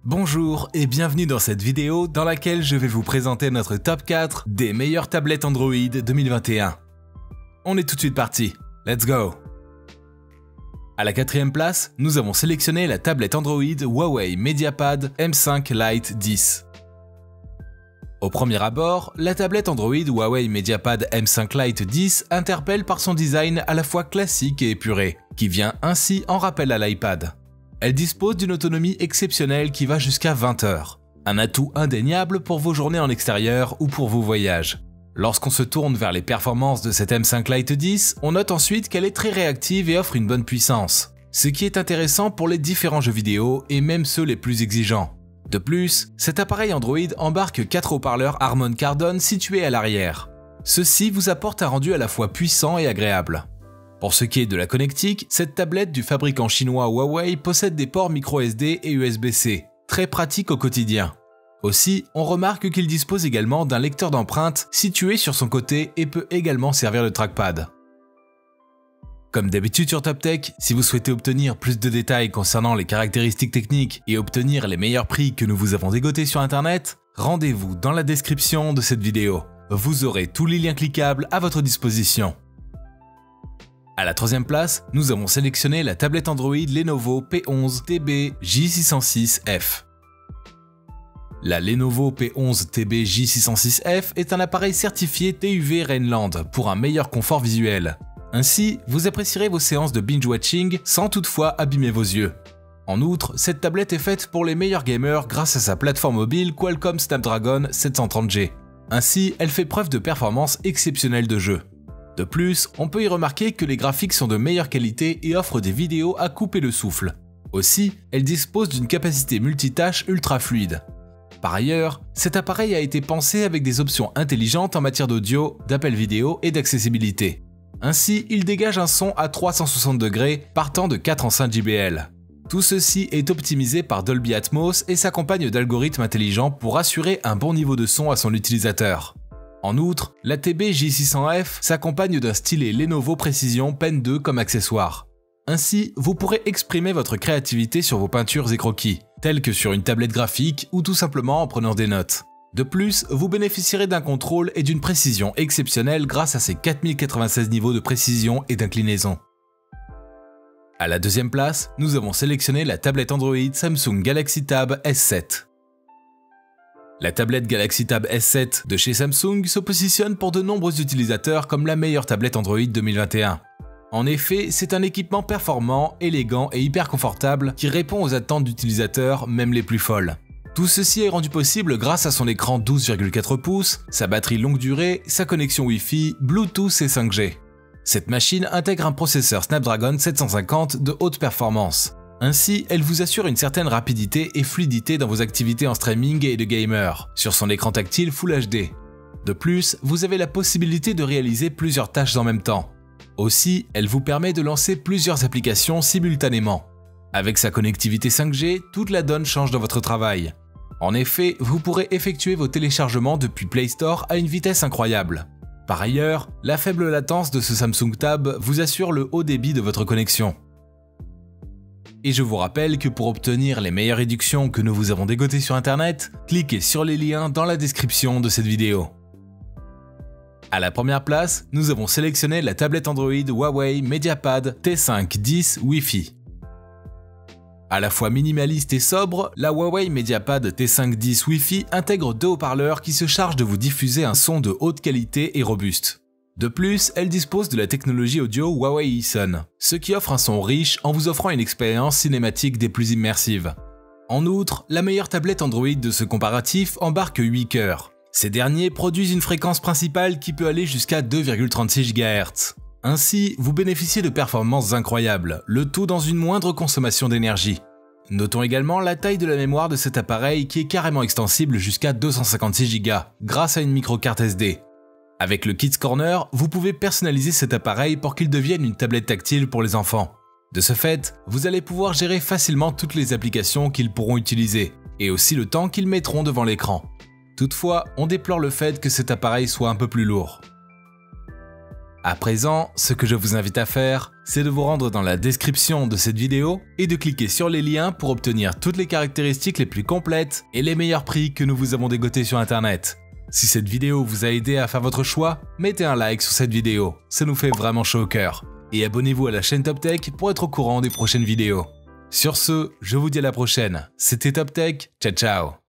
Bonjour et bienvenue dans cette vidéo dans laquelle je vais vous présenter notre top 4 des meilleures tablettes Android 2021. On est tout de suite parti, let's go! À la quatrième place, nous avons sélectionné la tablette Android Huawei MediaPad M5 Lite 10. Au premier abord, la tablette Android Huawei MediaPad M5 Lite 10 interpelle par son design à la fois classique et épuré, qui vient ainsi en rappel à l'iPad. Elle dispose d'une autonomie exceptionnelle qui va jusqu'à 20 heures. Un atout indéniable pour vos journées en extérieur ou pour vos voyages. Lorsqu'on se tourne vers les performances de cette M5 Lite 10, on note ensuite qu'elle est très réactive et offre une bonne puissance. Ce qui est intéressant pour les différents jeux vidéo et même ceux les plus exigeants. De plus, cet appareil Android embarque 4 haut-parleurs Harman Kardon situés à l'arrière. Ceci vous apporte un rendu à la fois puissant et agréable. Pour ce qui est de la connectique, cette tablette du fabricant chinois Huawei possède des ports micro-SD et USB-C, très pratiques au quotidien. Aussi, on remarque qu'il dispose également d'un lecteur d'empreintes situé sur son côté et peut également servir de trackpad. Comme d'habitude sur TopTech, si vous souhaitez obtenir plus de détails concernant les caractéristiques techniques et obtenir les meilleurs prix que nous vous avons dégotés sur internet, rendez-vous dans la description de cette vidéo. Vous aurez tous les liens cliquables à votre disposition. À la troisième place, nous avons sélectionné la tablette Android Lenovo P11 TB J606F. La Lenovo P11 TB J606F est un appareil certifié TUV Rainland pour un meilleur confort visuel. Ainsi, vous apprécierez vos séances de binge-watching sans toutefois abîmer vos yeux. En outre, cette tablette est faite pour les meilleurs gamers grâce à sa plateforme mobile Qualcomm Snapdragon 730G. Ainsi, elle fait preuve de performances exceptionnelles de jeu. De plus, on peut y remarquer que les graphiques sont de meilleure qualité et offrent des vidéos à couper le souffle. Aussi, elle dispose d'une capacité multitâche ultra fluide. Par ailleurs, cet appareil a été pensé avec des options intelligentes en matière d'audio, d'appel vidéo et d'accessibilité. Ainsi, il dégage un son à 360 degrés partant de 4 enceintes JBL. Tout ceci est optimisé par Dolby Atmos et s'accompagne d'algorithmes intelligents pour assurer un bon niveau de son à son utilisateur. En outre, la TB J600F s'accompagne d'un stylet Lenovo Precision Pen 2 comme accessoire. Ainsi, vous pourrez exprimer votre créativité sur vos peintures et croquis, tels que sur une tablette graphique ou tout simplement en prenant des notes. De plus, vous bénéficierez d'un contrôle et d'une précision exceptionnelle grâce à ses 4096 niveaux de précision et d'inclinaison. À la deuxième place, nous avons sélectionné la tablette Android Samsung Galaxy Tab S7. La tablette Galaxy Tab S7 de chez Samsung se positionne pour de nombreux utilisateurs comme la meilleure tablette Android 2021. En effet, c'est un équipement performant, élégant et hyper confortable qui répond aux attentes d'utilisateurs, même les plus folles. Tout ceci est rendu possible grâce à son écran 12,4 pouces, sa batterie longue durée, sa connexion Wi-Fi, Bluetooth et 5G. Cette machine intègre un processeur Snapdragon 750 de haute performance. Ainsi, elle vous assure une certaine rapidité et fluidité dans vos activités en streaming et de gamer, sur son écran tactile Full HD. De plus, vous avez la possibilité de réaliser plusieurs tâches en même temps. Aussi, elle vous permet de lancer plusieurs applications simultanément. Avec sa connectivité 5G, toute la donne change dans votre travail. En effet, vous pourrez effectuer vos téléchargements depuis Play Store à une vitesse incroyable. Par ailleurs, la faible latence de ce Samsung Tab vous assure le haut débit de votre connexion. Et je vous rappelle que pour obtenir les meilleures réductions que nous vous avons dégotées sur internet, cliquez sur les liens dans la description de cette vidéo. À la première place, nous avons sélectionné la tablette Android Huawei MediaPad T5 10 Wi-Fi. À la fois minimaliste et sobre, la Huawei MediaPad T5 10 Wi-Fi intègre deux haut-parleurs qui se chargent de vous diffuser un son de haute qualité et robuste. De plus, elle dispose de la technologie audio Huawei Eason, ce qui offre un son riche en vous offrant une expérience cinématique des plus immersives. En outre, la meilleure tablette Android de ce comparatif embarque 8 cœurs. Ces derniers produisent une fréquence principale qui peut aller jusqu'à 2,36 GHz. Ainsi, vous bénéficiez de performances incroyables, le tout dans une moindre consommation d'énergie. Notons également la taille de la mémoire de cet appareil qui est carrément extensible jusqu'à 256 Go grâce à une microcarte SD. Avec le Kids Corner, vous pouvez personnaliser cet appareil pour qu'il devienne une tablette tactile pour les enfants. De ce fait, vous allez pouvoir gérer facilement toutes les applications qu'ils pourront utiliser, et aussi le temps qu'ils mettront devant l'écran. Toutefois, on déplore le fait que cet appareil soit un peu plus lourd. À présent, ce que je vous invite à faire, c'est de vous rendre dans la description de cette vidéo et de cliquer sur les liens pour obtenir toutes les caractéristiques les plus complètes et les meilleurs prix que nous vous avons dégotés sur internet. Si cette vidéo vous a aidé à faire votre choix, mettez un like sur cette vidéo, ça nous fait vraiment chaud au cœur. Et abonnez-vous à la chaîne Top Tech pour être au courant des prochaines vidéos. Sur ce, je vous dis à la prochaine, c'était Top Tech, ciao ciao.